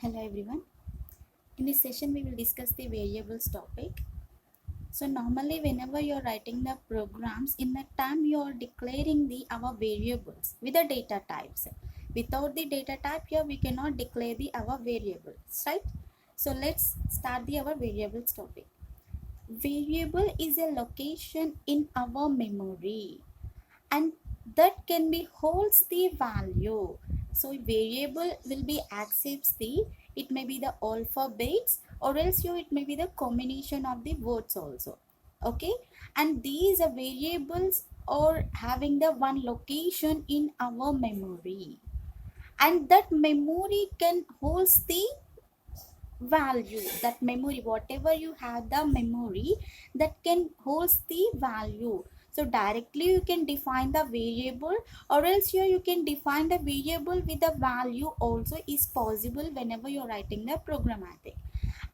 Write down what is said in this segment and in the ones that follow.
Hello everyone. In this session we will discuss the variables topic. So normally whenever you are writing the programs, in that time you are declaring the our variables with the data types. Without the data type here we cannot declare the our variables, right? So let's start the our variables topic. Variable is a location in our memory and that can be holds the value. So variable will be accepts the, it may be the alphabets or else it may be the combination of the words also. Okay, and these variables are having the one location in our memory, and that memory can holds the value. That memory, whatever you have the memory, that can holds the value. So directly you can define the variable, or else here you can define the variable with the value also is possible whenever you're writing the programmatic.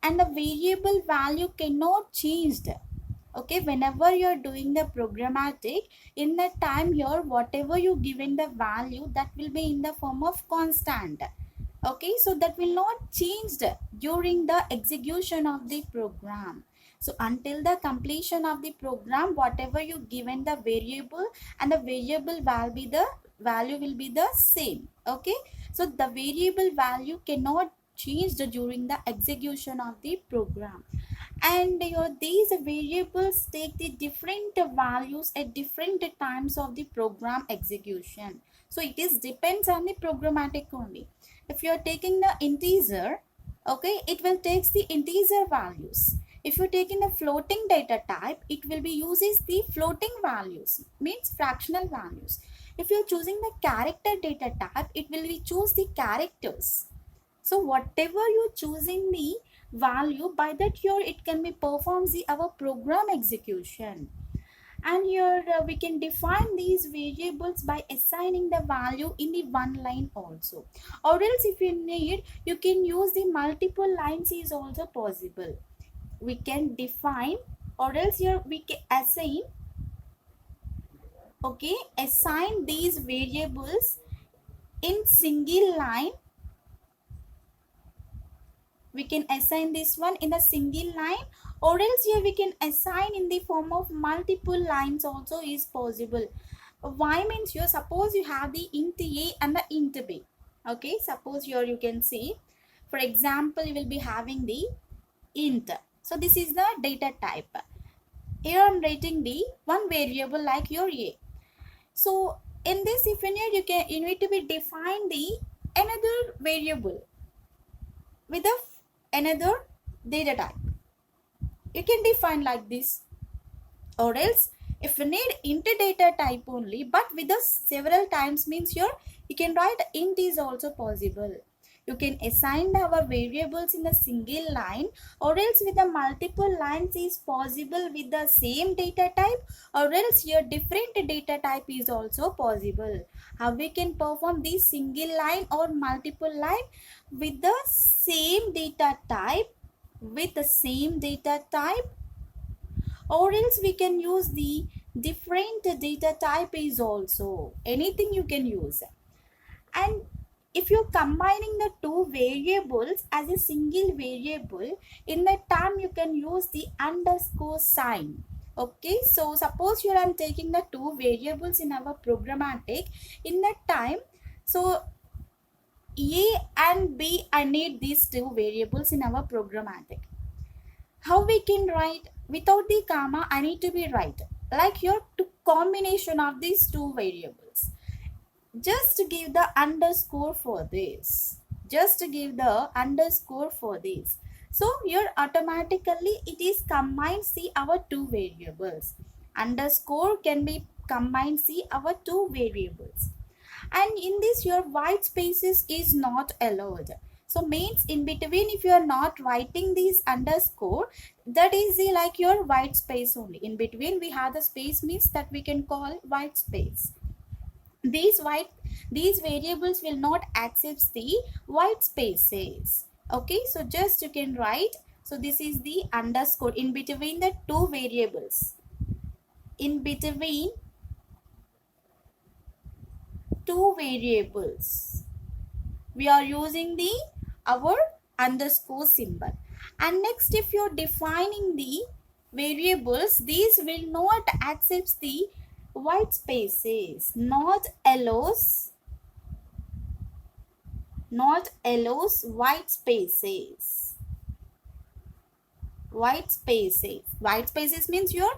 And the variable value cannot change. Okay, whenever you're doing the programmatic, in that time here whatever you given the value, that will be in the form of constant. Okay, so that will not change during the execution of the program. So until the completion of the program, whatever you given the variable, and the variable value will be the same. Okay, so the variable value cannot change during the execution of the program. And these variables take the different values at different times of the program execution. So it is depends on the programmatic only. If you are taking the integer, okay, it will takes the integer values. If you're taking the floating data type, it will be uses the floating values, means fractional values. If you're choosing the character data type, it will be choose the characters. So whatever you choosing the value, by that here it can be performs the our program execution. And here we can define these variables by assigning the value in the one line also, or else if you need, you can use the multiple lines is also possible. We can define, or else here we can assign, okay, assign these variables in single line. We can assign this one in a single line, or else here we can assign in the form of multiple lines also is possible. Why means here, suppose you have the int a and the int b. Okay, suppose here you can see, for example, you will be having the int. So this is the data type. Here I'm writing the one variable like your a. So in this, if you need to be define the another variable with another data type. You can define like this, or else if you need int data type only but with the several times, means here you can write int is also possible. You can assign our variables in a single line, or else with the multiple lines is possible with the same data type, or else here different data type is also possible. How we can perform this single line or multiple line with the same data type, with the same data type, or else we can use the different data type is also anything you can use. And if you're combining the two variables as a single variable, in that time you can use the underscore sign. Okay, so suppose here I'm taking the two variables in our programmatic. In that time, so a and b, I need these two variables in our programmatic. How we can write without the comma, I need to be right like your two combination of these two variables. Just give the underscore for this, just give the underscore for this. So here automatically it is combined see our two variables. Underscore can be combined see our two variables. And in this your white spaces is not allowed. So means in between, if you are not writing these underscore, that is the like your white space only. In between we have the space, means that we can call white space. These variables will not accept the white spaces. Okay, so just you can write, so this is the underscore in between the two variables. In between two variables we are using the our underscore symbol. And next, if you're defining the variables, these will not accept the white spaces, not allows white spaces. White spaces means your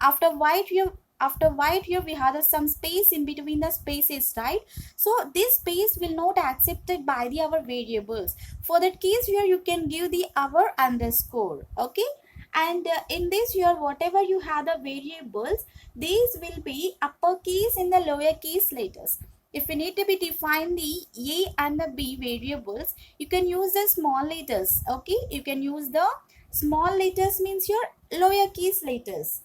after white here we have some space in between the spaces, right? So this space will not accepted by the our variables. For that case here you can give the our underscore. Okay, and in this here whatever you have the variables, these will be uppercase in the lowercase letters. If we need to be define the A and the B variables, you can use the small letters. Okay, you can use the small letters means your lowercase letters.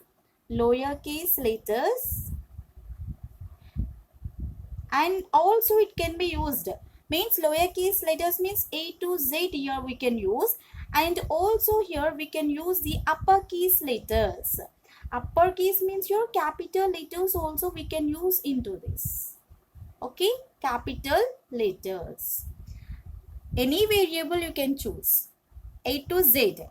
Lowercase letters, and also it can be used means lowercase letters means A to Z here we can use, and also here we can use the uppercase letters. Uppercase means your capital letters also we can use into this. Okay, capital letters. Any variable you can choose, A to Z.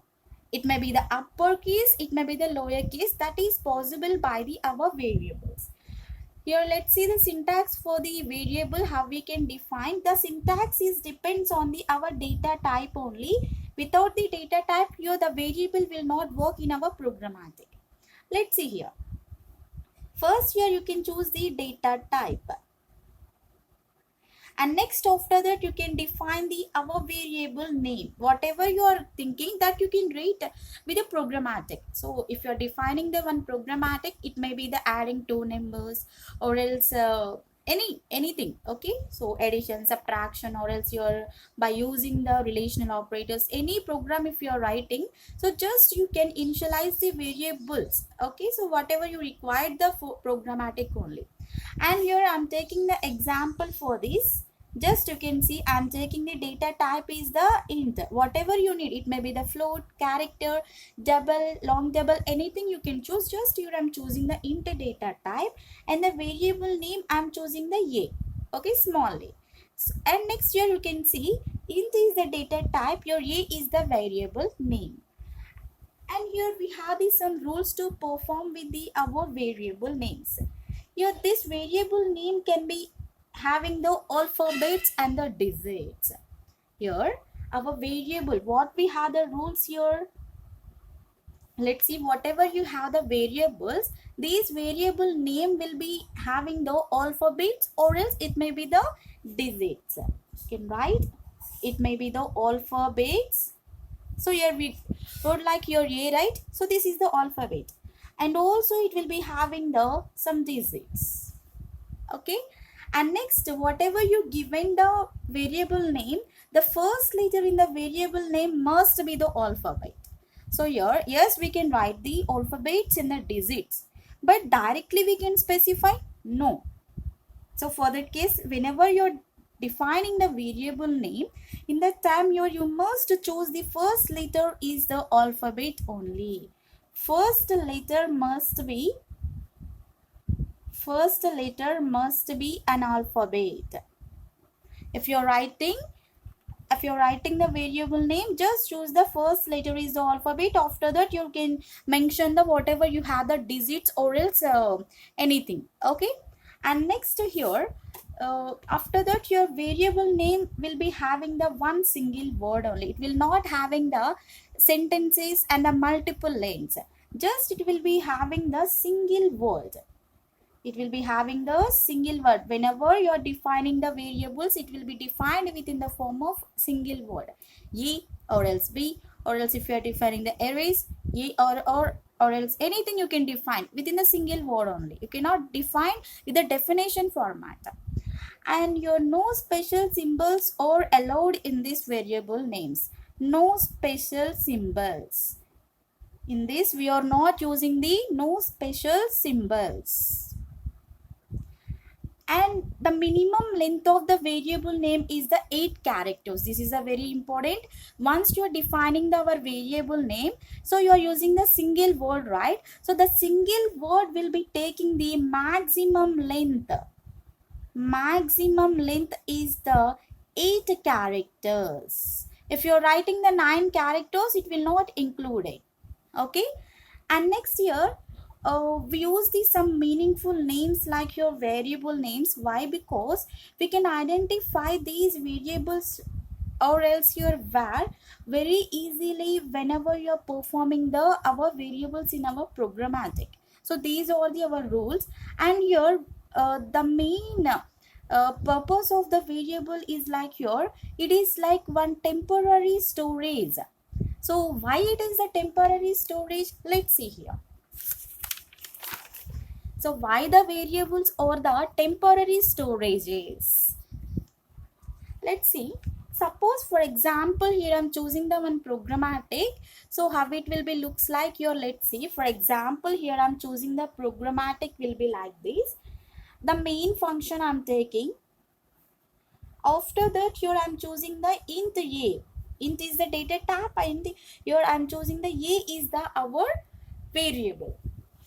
It may be the uppercase, it may be the lowercase, that is possible by the our variables. Here let's see the syntax for the variable, how we can define. The syntax is depends on the our data type only. Without the data type here the variable will not work in our programmatic. Let's see here. First here you can choose the data type. And next after that you can define the our variable name. Whatever you are thinking that you can write with a programmatic. So if you are defining the one programmatic, it may be the adding two numbers or else anything. Okay, so addition, subtraction, or else you're by using the relational operators, any program if you're writing, so just you can initialize the variables. Okay, so whatever you required the programmatic only. And here I'm taking the example for this. Just you can see I'm taking the data type is the int. Whatever you need, it may be the float, character, double, long double, anything you can choose. Just here I'm choosing the int data type, and the variable name I'm choosing the A. Okay, small a. So, and next here you can see int is the data type, your A is the variable name. And here we have the some rules to perform with the our variable names. Here this variable name can be having the alphabets and the digits. Here our variable, what we have the rules here. Let's see, whatever you have the variables, these variable name will be having the alphabets or else it may be the digits. You can write it may be the alphabets. So here we would like your A, right? So this is the alphabet, and also it will be having the some digits. Okay, and next whatever you given the variable name, the first letter in the variable name must be the alphabet. So here, yes, we can write the alphabets in the digits, but directly we can specify no. So for that case, whenever you're defining the variable name, in that time you must choose the first letter is the alphabet only. First letter must be an alphabet. If you're writing the variable name, just choose the first letter is the alphabet. After that you can mention the whatever you have the digits or else anything. Okay, and next here after that your variable name will be having the one single word only. It will not having the sentences and the multiple lines. Just it will be having the single word. It will be having the single word. Whenever you are defining the variables, it will be defined within the form of single word. A or else B, or else if you are defining the arrays, A or else anything you can define within a single word only. You cannot define with the definition format. And your no special symbols are allowed in this variable names. No special symbols. In this we are not using the no special symbols. And the minimum length of the variable name is the 8 characters. This is a very important. Once you are defining our variable name, so you are using the single word, right? So the single word will be taking the maximum length. Maximum length is the 8 characters. If you're writing the 9 characters, it will not include it. Okay. And next here, we use some meaningful names like your variable names. Why? Because we can identify these variables or else your var very easily whenever you're performing our variables in our programmatic. So these are our rules. And here the main purpose of the variable is like here, it is like one temporary storage. So why it is a temporary storage? Let's see here. So why the variables or the temporary storages? Let's see. Suppose for example here I'm choosing the one programmatic. So how it will be looks like here, let's see. For example here I'm choosing the programmatic will be like this. The main function I'm taking. After that here I'm choosing the int a. Int is the data type, and here I'm choosing the a is the our variable.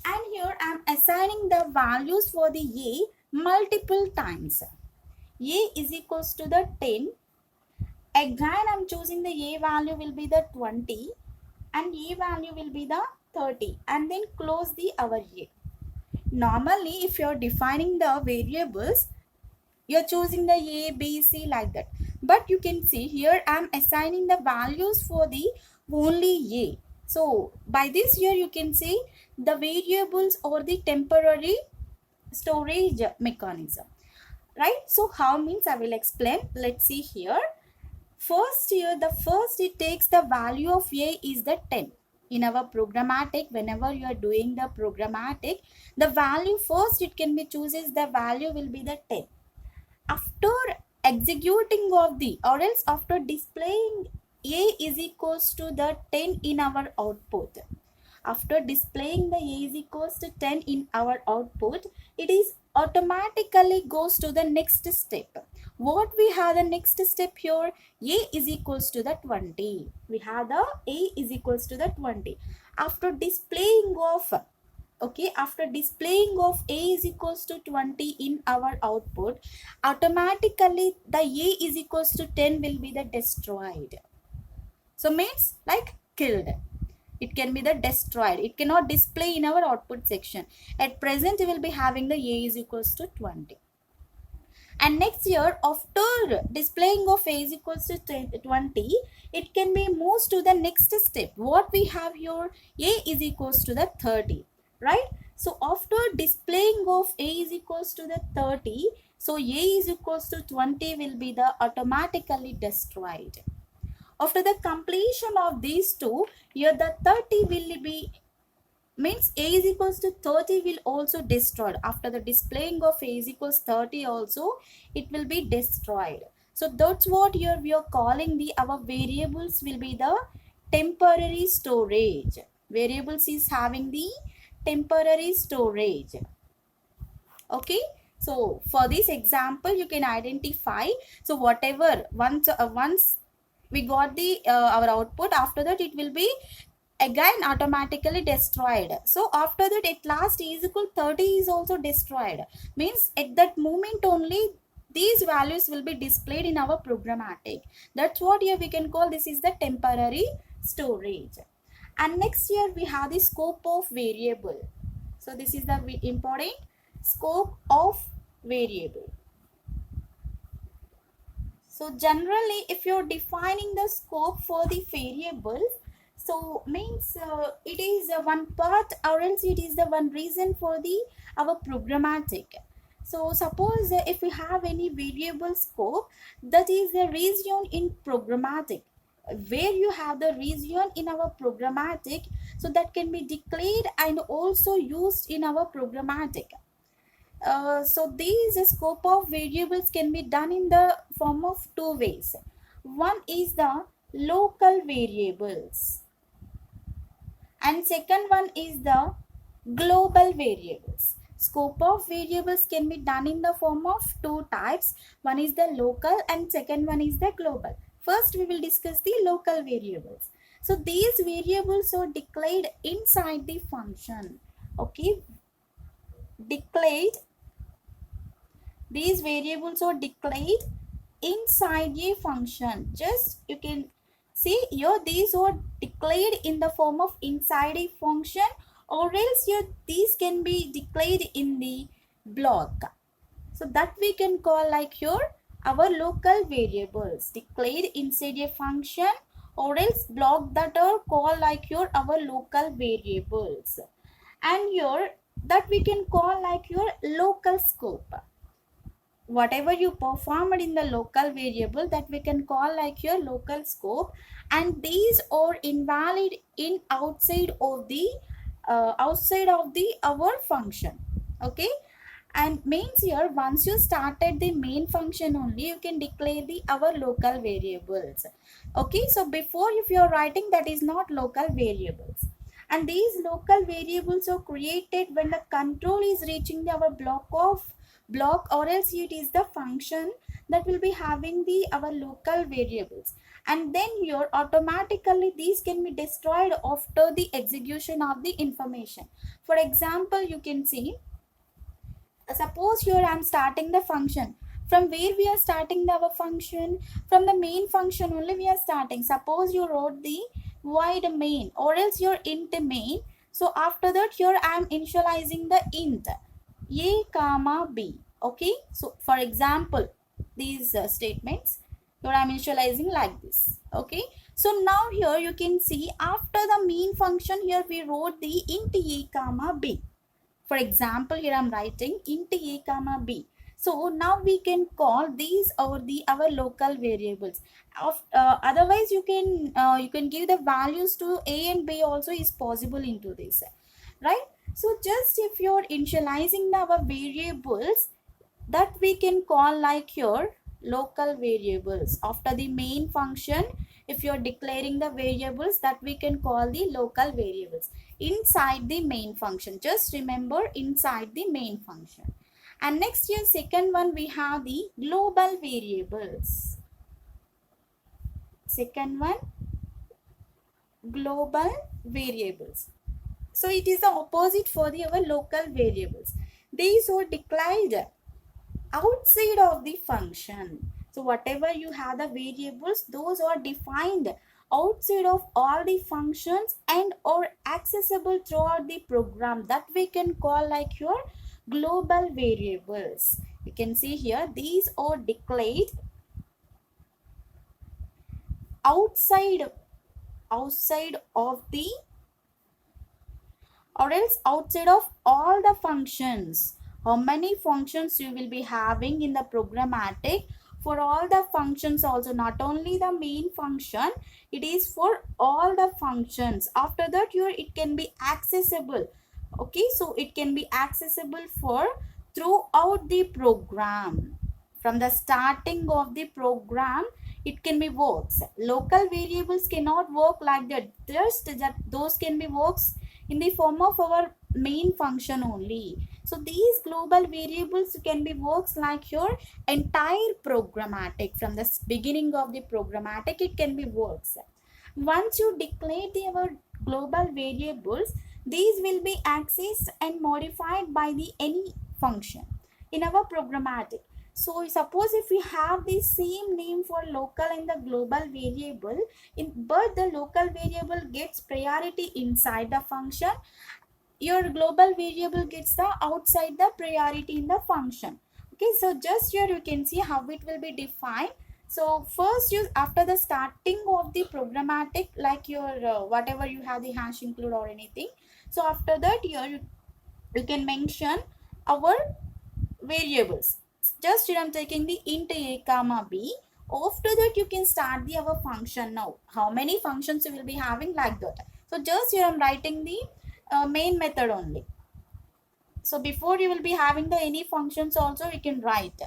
And here I'm assigning the values for the a multiple times. A is equals to the 10. Again I'm choosing the a value will be the 20 and a value will be the 30, and then close the our a. Normally if you're defining the variables, you're choosing the a, b, c like that. But you can see here I'm assigning the values for the only a. So by this here you can see the variables or the temporary storage mechanism, right? So how means I will explain. Let's see here. First here, the first it takes the value of a is the 10. In our programmatic, whenever you are doing the programmatic, the value first it can be chooses the value will be the 10. After executing of the, or else after displaying a is equals to the 10 in our output, after displaying the a is equals to 10 in our output, it is automatically goes to the next step. What we have the next step here, a is equals to the 20. We have the a is equals to the 20. After displaying of, okay, after displaying of a is equals to 20 in our output, automatically the a is equals to 10 will be the destroyed. So means like killed. It can be the destroyed. It cannot display in our output section. At present we will be having the a is equals to 20. And next year, after displaying of a is equals to 20, it can be moved to the next step. What we have here, a is equals to the 30, right? So after displaying of a is equals to the 30, so a is equals to 20 will be the automatically destroyed. After the completion of these two, here the 30 will be, means a is equals to 30 will also destroyed. After the displaying of a is equals 30 also, it will be destroyed. So that's what here we are calling the, our variables will be the temporary storage. Variables is having the temporary storage. Okay. So for this example, you can identify. So whatever once we got the our output, after that it will be again automatically destroyed. So after that at last a is equal 30 is also destroyed. Means at that moment only these values will be displayed in our programmatic. That's what here we can call this is the temporary storage. And next here we have the scope of variable. So this is the important scope of variable. So generally if you're defining the scope for the variables, so means it is one part or else it is the one reason for the our programmatic. So suppose if we have any variable scope, that is the region in programmatic, where you have the region in our programmatic, so that can be declared and also used in our programmatic. So these scope of variables can be done in the form of two ways. One is the local variables and second one is the global variables. Scope of variables can be done in the form of two types. One is the local and second one is the global. First we will discuss the local variables. So these variables are declared inside the function. Okay, declared. These variables are declared inside a function. Just you can See here, these are declared in the form of inside a function, or else here these can be declared in the block. So that we can call like here our local variables declared inside a function, or else block that are called like here our local variables. And here that we can call like your local scope. Whatever you performed in the local variable, that we can call like your local scope, and these are invalid in outside of the our function. Okay, and means here once you started the main function only you can declare the our local variables. Okay, so before if you are writing, that is not local variables, and these local variables are created when the control is reaching our block, or else it is the function that will be having the our local variables, and then here automatically these can be destroyed after the execution of the information. For example, you can see, suppose here I am starting the function. From where we are starting our function? From the main function only we are starting. Suppose you wrote the void main, or else your int main. So after that here I am initializing the int a comma b. Okay, so for example these statements here I am initializing like this. Okay, so now here you can see after the main function here we wrote the int a comma b. For example, here I am writing int a comma b. So now we can call these or the our local variables. Otherwise, you can give the values to a and b also is possible into this, right? So just if you're initializing our variables, that we can call like your local variables after the main function. If you're declaring the variables, that we can call the local variables inside the main function. Just remember, inside the main function. And next here second one we have the global variables. Second one, global variables. So it is the opposite for the our local variables. These are declared outside of the function. So whatever you have the variables, those are defined outside of all the functions and are accessible throughout the program, that we can call like your global variables. You can see here these are declared outside of the, or else outside of all the functions. How many functions you will be having in the programmatic? For all the functions also, not only the main function, it is for all the functions. After that here it can be accessible. Okay, so it can be accessible for throughout the program. From the starting of the program it can be works. Local variables cannot work like that. Just that those can be works in the form of our main function only. So these global variables can be works like your entire programmatic. From the beginning of the programmatic it can be works. Once you declare our global variables, these will be accessed and modified by the any function in our programmatic. So suppose if we have the same name for local and the global variable, but the local variable gets priority inside the function, your global variable gets the outside the priority in the function. Okay, so just here you can see how it will be defined. So first you, after the starting of the programmatic, like your whatever you have the hash include or anything. So after that here you can mention our variables. Just here I'm taking the int a comma b. After that you can start the our function. Now how many functions you will be having like that. So just here I'm writing the main method only. So before you will be having the any functions also you can write.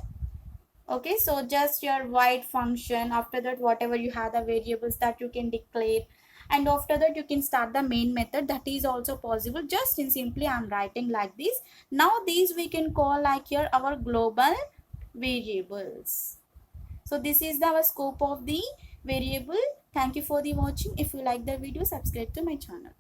Okay, so just your void function. After that whatever you have the variables that you can declare, and after that you can start the main method. That is also possible. Just in simply I'm writing like this. Now these we can call like here our global variables. So this is the scope of the variable. Thank you for the watching. If you like the video, subscribe to my channel.